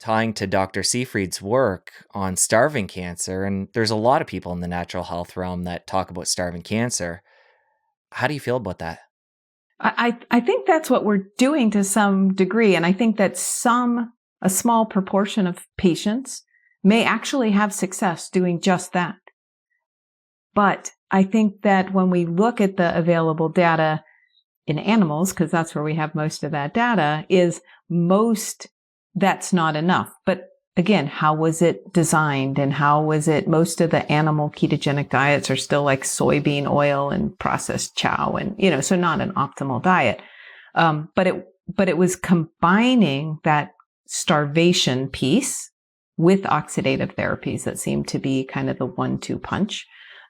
tying to Dr. Seyfried's work on starving cancer, and there's a lot of people in the natural health realm that talk about starving cancer. How do you feel about that? I think that's what we're doing to some degree. And I think that a small proportion of patients may actually have success doing just that. But I think that when we look at the available data in animals, because that's where we have most of that data, that's not enough. But again, how was it designed and how was it? Most of the animal ketogenic diets are still like soybean oil and processed chow and, so not an optimal diet. But it was combining that starvation piece with oxidative therapies that seemed to be kind of the 1-2 punch.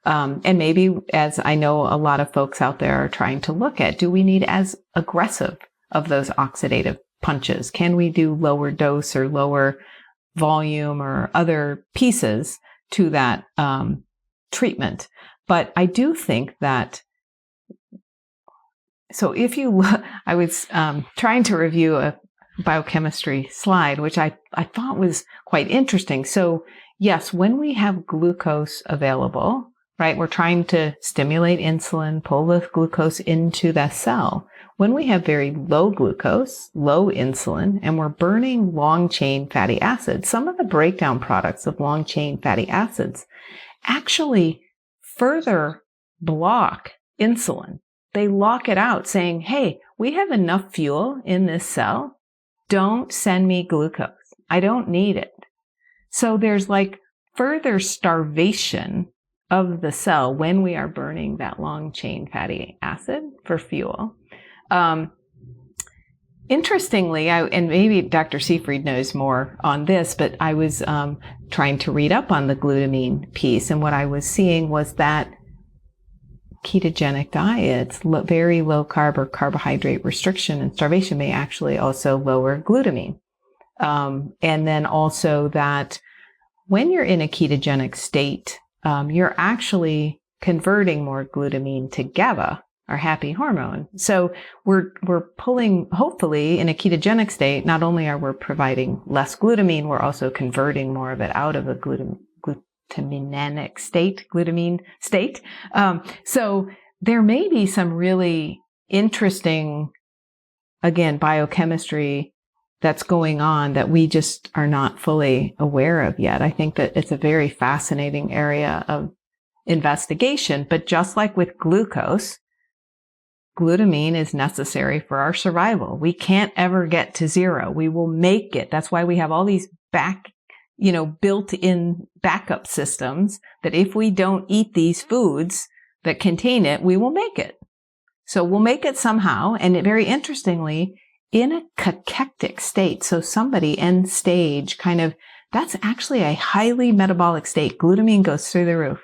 And maybe, as I know a lot of folks out there are trying to look at, do we need as aggressive of those oxidative punches? Can we do lower dose or lower volume or other pieces to that treatment? But I do think that, so if you look, I was trying to review a biochemistry slide, which I thought was quite interesting. So yes, when we have glucose available, right, we're trying to stimulate insulin, pull the glucose into the cell. When we have very low glucose, low insulin, and we're burning long-chain fatty acids, some of the breakdown products of long-chain fatty acids actually further block insulin. They lock it out saying, hey, we have enough fuel in this cell. Don't send me glucose. I don't need it. So there's like further starvation of the cell when we are burning that long-chain fatty acid for fuel. Interestingly, and maybe Dr. Seyfried knows more on this, but I was trying to read up on the glutamine piece, and what I was seeing was that ketogenic diets, very low carb or carbohydrate restriction and starvation may actually also lower glutamine. And then also that when you're in a ketogenic state, you're actually converting more glutamine to GABA, our happy hormone. So we're pulling, hopefully in a ketogenic state, not only are we providing less glutamine, we're also converting more of it out of a glutaminic state, glutamine state. So there may be some really interesting, again, biochemistry that's going on that we just are not fully aware of yet. I think that it's a very fascinating area of investigation, but just like with glucose, glutamine is necessary for our survival. We can't ever get to zero. We will make it. That's why we have all these built-in backup systems that if we don't eat these foods that contain it, we will make it. So we'll make it somehow. And very interestingly, in a cachectic state, so somebody end stage that's actually a highly metabolic state. Glutamine goes through the roof.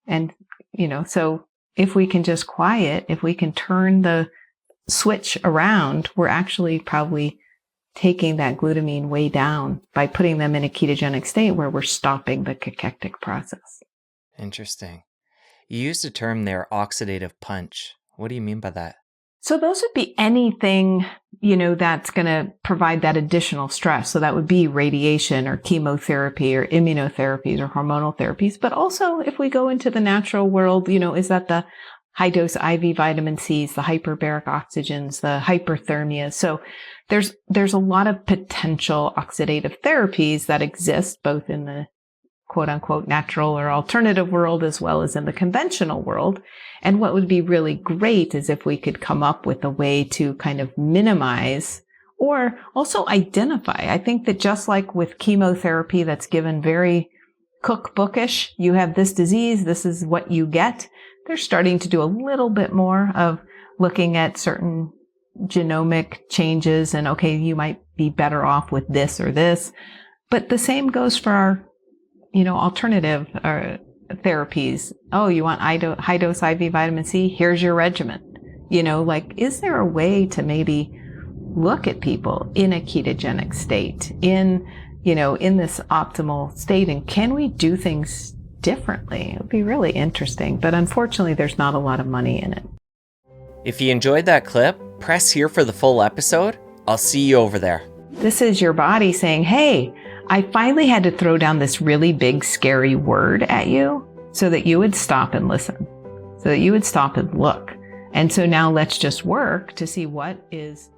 And, so if we can just quiet, if we can turn the switch around, we're actually probably taking that glutamine way down by putting them in a ketogenic state where we're stopping the cachectic process. Interesting. You used a term there, oxidative punch. What do you mean by that? So those would be anything, that's going to provide that additional stress. So that would be radiation or chemotherapy or immunotherapies or hormonal therapies. But also if we go into the natural world, is that the high dose IV vitamin C's, the hyperbaric oxygens, the hyperthermia. So there's a lot of potential oxidative therapies that exist both in the quote unquote natural or alternative world as well as in the conventional world. And what would be really great is if we could come up with a way to kind of minimize or also identify. I think that just like with chemotherapy that's given very cookbookish, you have this disease, this is what you get. They're starting to do a little bit more of looking at certain genomic changes and, okay, you might be better off with this or this. But the same goes for our alternative therapies. Oh, you want high dose IV vitamin C? Here's your regimen. Is there a way to maybe look at people in a ketogenic state, in this optimal state, and can we do things differently? It would be really interesting, but unfortunately, there's not a lot of money in it. If you enjoyed that clip, press here for the full episode. I'll see you over there. This is your body saying, hey, I finally had to throw down this really big, scary word at you so that you would stop and listen, so that you would stop and look. And so now let's just work to see what is